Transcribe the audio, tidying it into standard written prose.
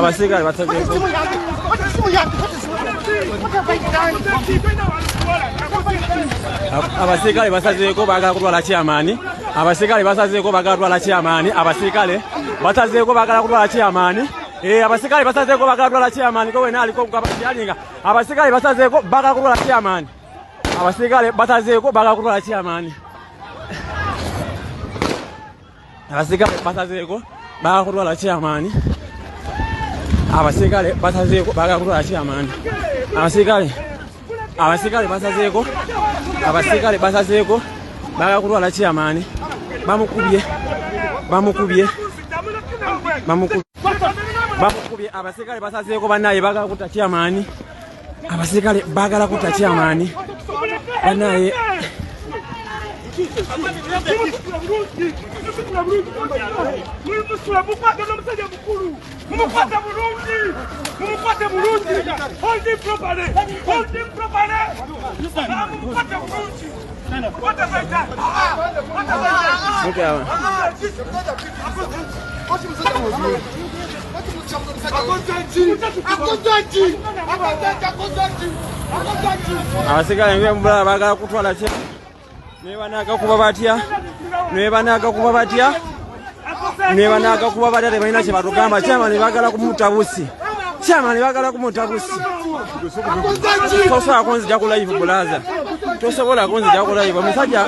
Abasirikale basazeeko. Abasirikale basazeeko baagala kutwala chairman. Abasirikale basazeeko baagala kutwala chairman. Abasirikale basazeeko baagala kutwala chairman. Abasirikale basazeeko baagala kutwala chairman ko wena aliko kukabalinga. Abasirikale basazeeko baagala kutwala chairman. Abasirikale basazeeko baagala kutwala chairman. Abasirikale basazeeko baagala kutwala chairman. Abasirikale basazeeko baagala kutwala chairman. Abasirikale basazeeko baagala kutwala chairman. Bamukubye abasirikale basazeeko banaye baagala kutta chairman. Abasirikale baagala kutta chairman. Banaye abasirikale ngembula baagala kutwala chairman. Nebanaga kuba batya tebalina kye batugamba. Chairman baagala kumutabusi. Tosobola kunzija ku live bulaza. Tosobola kunzija ku live omusajja.